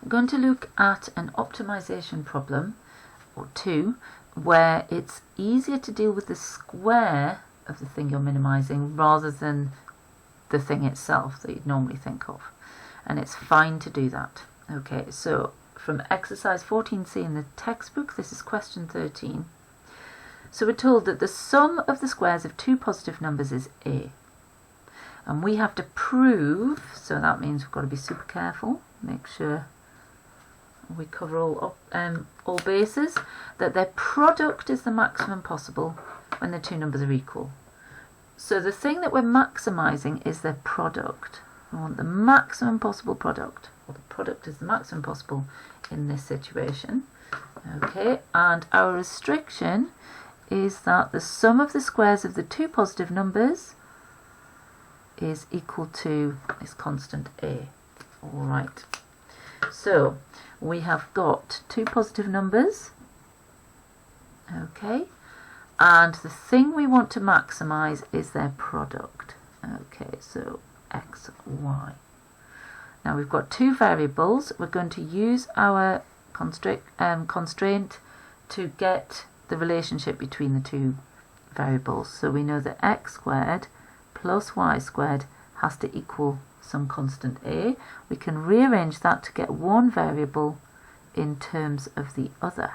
We're going to look at an optimization problem, or two, where it's easier to deal with the square of the thing you're minimizing rather than the thing itself that you'd normally think of. And it's fine to do that. Okay, so from exercise 14C in the textbook, this is question 13. So we're told that the sum of the squares of two positive numbers is A. And we have to prove, so that means we've got to be super careful, make sure we cover all bases, that their product is the maximum possible when the two numbers are equal. So the thing that we're maximising is their product. We want the maximum possible product, or the product is the maximum possible in this situation. Okay, and our restriction is that the sum of the squares of the two positive numbers is equal to this constant A. Alright, so we have got two positive numbers, okay, and the thing we want to maximise is their product. Okay, so x, y. Now we've got two variables. We're going to use our constraint to get the relationship between the two variables. So we know that x squared plus y squared has to equal some constant A. We can rearrange that to get one variable in terms of the other.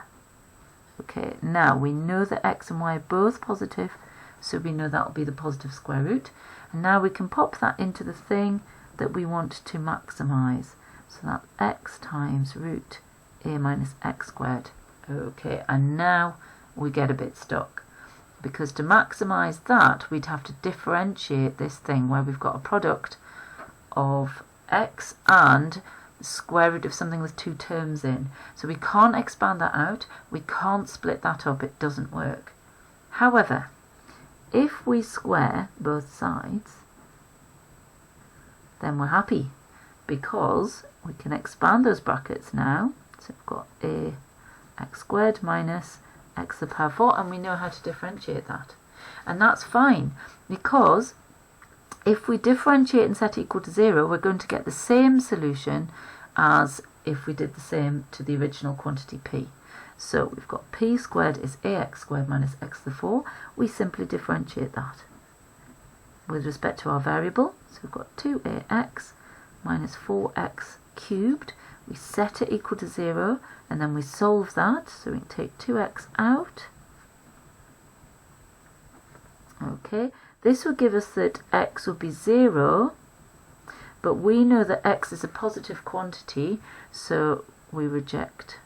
Okay, now we know that x and y are both positive, so we know that will be the positive square root. And now we can pop that into the thing that we want to maximise. So that's x times root A minus x squared. Okay, and now we get a bit stuck, because to maximise that we'd have to differentiate this thing where we've got a product of x and the square root of something with two terms in. So we can't expand that out, we can't split that up, it doesn't work. However, if we square both sides, then we're happy, because we can expand those brackets now. So we've got a x squared minus x to the power 4, and we know how to differentiate that. And that's fine, because if we differentiate and set equal to 0, we're going to get the same solution as if we did the same to the original quantity p. So we've got p squared is ax squared minus x to the 4. We simply differentiate that with respect to our variable. So we've got 2ax minus 4x cubed. We set it equal to 0, and then we solve that. So we can take 2x out. Okay, this will give us that x will be 0, but we know that x is a positive quantity, so we reject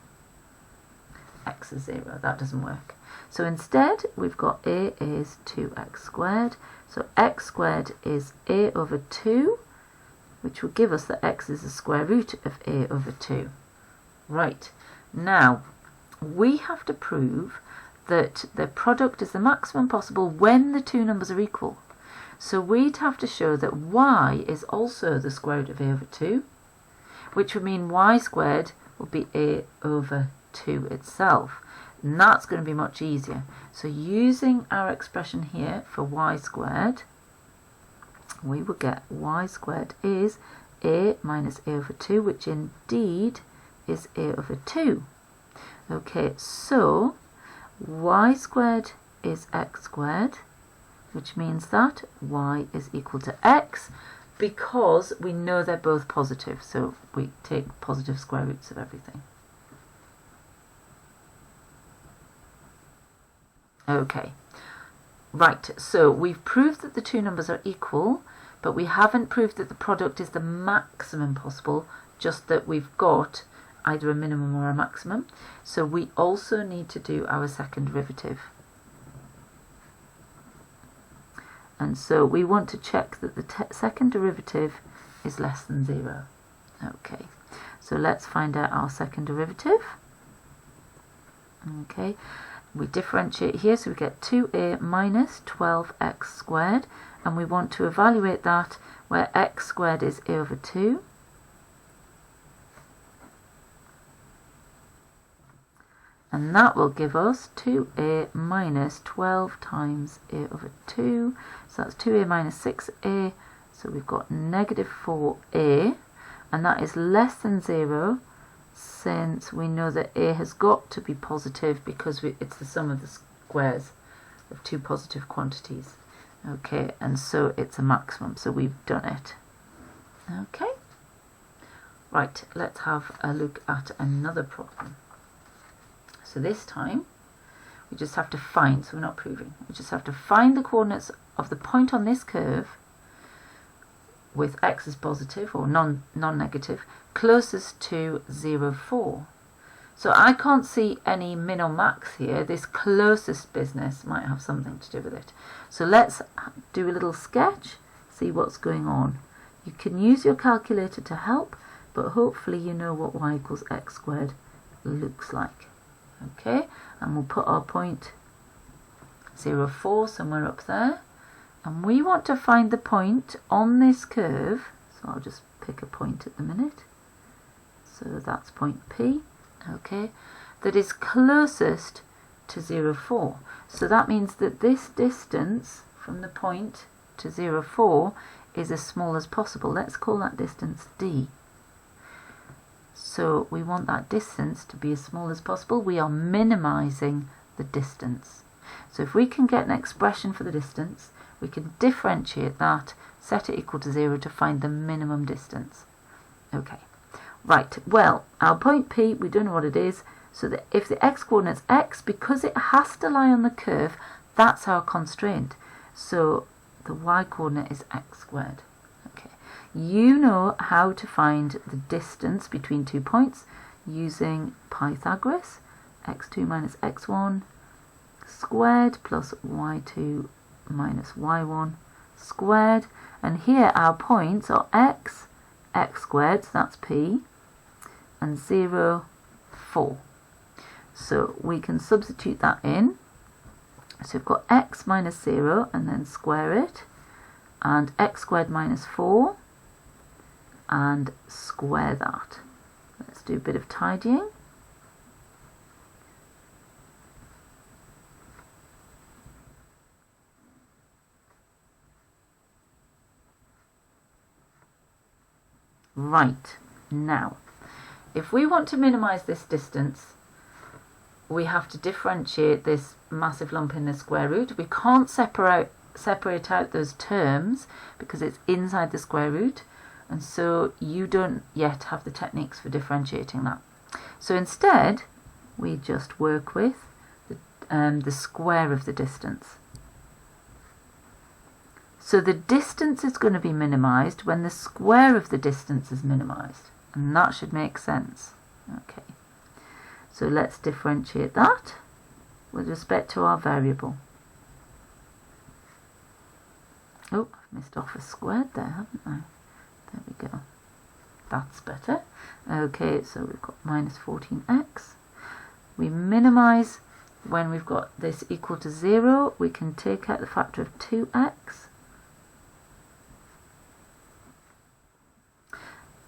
x is 0. That doesn't work. So instead, we've got a is 2x squared. So x squared is a over 2, which will give us that x is the square root of a over 2. Right, now we have to prove that the product is the maximum possible when the two numbers are equal. So we'd have to show that y is also the square root of a over 2, which would mean y squared will be a over 2 itself. And that's going to be much easier. So using our expression here for y squared, we will get y squared is a minus a over 2, which indeed is a over 2. Okay, so y squared is x squared, which means that y is equal to x, because we know they're both positive, so we take positive square roots of everything. Okay, right, so we've proved that the two numbers are equal, but we haven't proved that the product is the maximum possible, just that we've got either a minimum or a maximum. So we also need to do our second derivative. And so we want to check that the second derivative is less than 0. Okay, so let's find out our second derivative. Okay, we differentiate here, so we get 2a minus 12x squared, and we want to evaluate that where x squared is a over 2. And that will give us 2a minus 12 times a over 2. So that's 2a minus 6a. So we've got negative 4a. And that is less than 0 since we know that a has got to be positive because it's the sum of the squares of two positive quantities. Okay, and so it's a maximum, so we've done it. Okay, right, let's have a look at another problem. So this time we just have to find, so we're not proving, we just have to find the coordinates of the point on this curve with x is positive or non-negative closest to 0, 4. So I can't see any min or max here. This closest business might have something to do with it. So let's do a little sketch, see what's going on. You can use your calculator to help, but hopefully you know what y equals x squared looks like. Okay, and we'll put our point 0, 4 somewhere up there. And we want to find the point on this curve, so I'll just pick a point at the minute. So that's point P, okay, that is closest to 0, 4. So that means that this distance from the point to 0, 4 is as small as possible. Let's call that distance D. So we want that distance to be as small as possible. We are minimizing the distance. So if we can get an expression for the distance, we can differentiate that, set it equal to 0 to find the minimum distance. Okay, right, well, our point P, we don't know what it is, so that if the x-coordinate's x, because it has to lie on the curve, that's our constraint. So the y-coordinate is x squared. Okay, you know how to find the distance between 2 points using Pythagoras, x2 minus x1 squared plus y2 minus y1 squared, and here our points are x squared, so that's P, and 0, 4. So we can substitute that in. So we've got x minus 0 and then square it, and x squared minus 4 and square that. Let's do a bit of tidying. Right, now, if we want to minimize this distance, we have to differentiate this massive lump in the square root. We can't separate out those terms because it's inside the square root, and so you don't yet have the techniques for differentiating that. So instead, we just work with the square of the distance. So the distance is going to be minimized when the square of the distance is minimized, and that should make sense. Okay, so let's differentiate that with respect to our variable. Oh, I've missed off a squared there, haven't I? There we go. That's better. Okay, so we've got minus 14x. We minimize when we've got this equal to 0. We can take out the factor of 2x.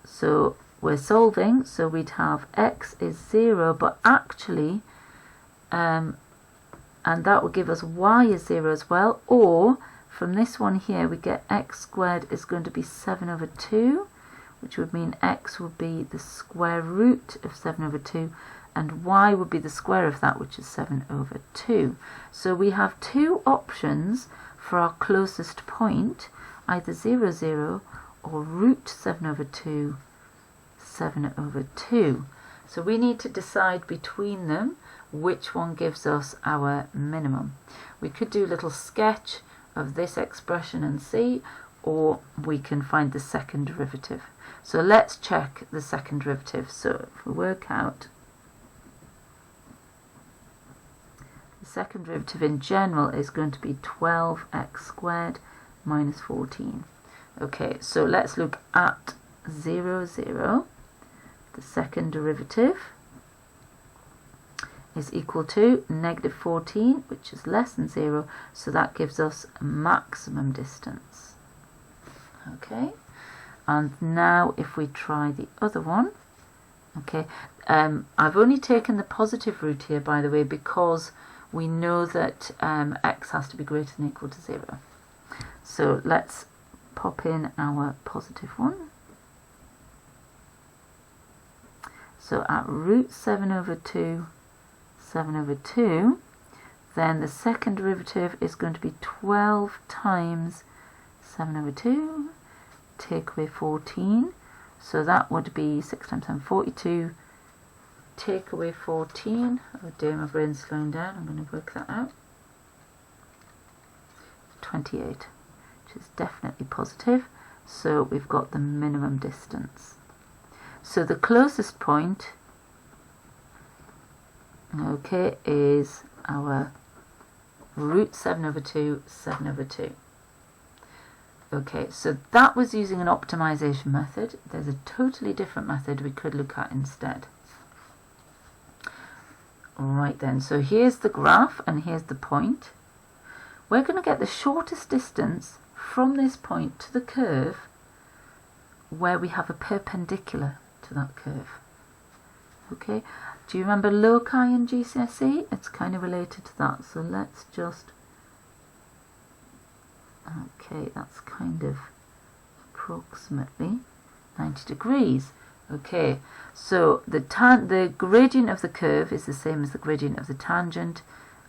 So we're solving, so we'd have x is 0, but actually, and that will give us y is 0 as well, or from this one here we get x squared is going to be 7 over 2, which would mean x would be the square root of 7 over 2, and y would be the square of that, which is 7 over 2. So we have two options for our closest point, either 0, 0, or root 7 over 2, 7 over 2. So we need to decide between them which one gives us our minimum. We could do a little sketch of this expression and see, or we can find the second derivative. So let's check the second derivative. So if we work out the second derivative in general is going to be 12x squared minus 14. Okay, so let's look at 0, 0. The second derivative is equal to negative 14, which is less than 0, so that gives us maximum distance. Okay, and now if we try the other one, okay, I've only taken the positive root here, by the way, because we know that x has to be greater than or equal to 0. So let's pop in our positive one. So at root 7 over 2, 7 over 2, then the second derivative is going to be 12 times 7 over 2, take away 14. So that would be 6 times 7, 42, take away 14. Oh dear, my brain's slowing down. I'm going to work that out. 28, which is definitely positive. So we've got the minimum distance. So the closest point, okay, is our root 7 over 2, 7 over 2. Okay, so that was using an optimization method. There's a totally different method we could look at instead. Right then, so here's the graph and here's the point. We're going to get the shortest distance from this point to the curve where we have a perpendicular to that curve. Okay, do you remember loci in GCSE? It's kind of related to that, so let's just, okay, that's kind of approximately 90 degrees. Okay, so the gradient of the curve is the same as the gradient of the tangent,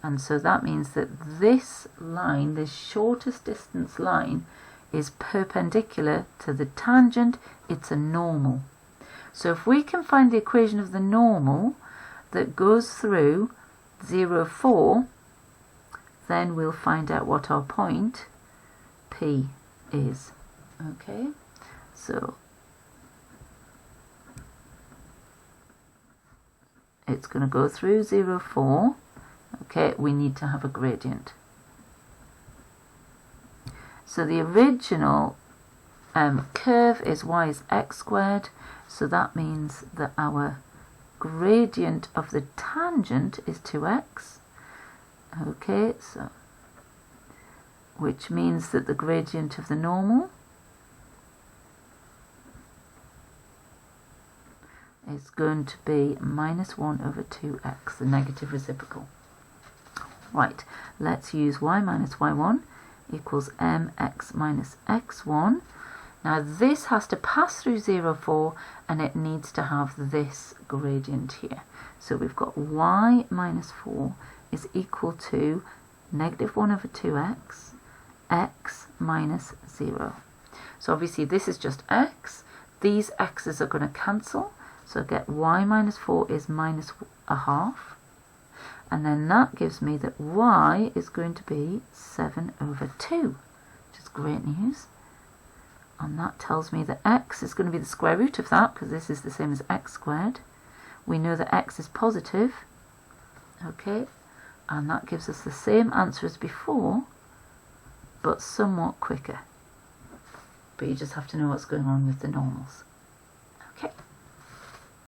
and so that means that this line, this shortest distance line, is perpendicular to the tangent. It's a normal. So if we can find the equation of the normal that goes through 0, 4, then we'll find out what our point P is. Okay, so it's going to go through 0, 4. Okay, we need to have a gradient. So the original curve is y is x squared, so that means that our gradient of the tangent is 2x. Okay, so which means that the gradient of the normal is going to be minus 1 over 2x, the negative reciprocal. Right, let's use y minus y1 equals mx minus x1. Now this has to pass through 0, 4, and it needs to have this gradient here. So we've got y minus 4 is equal to negative 1 over 2x, x minus 0. So obviously this is just x. These x's are going to cancel. So I get y minus 4 is minus a half. And then that gives me that y is going to be 7 over 2, which is great news. And that tells me that x is going to be the square root of that, because this is the same as x squared. We know that x is positive. Okay, and that gives us the same answer as before, but somewhat quicker. But you just have to know what's going on with the normals. Okay.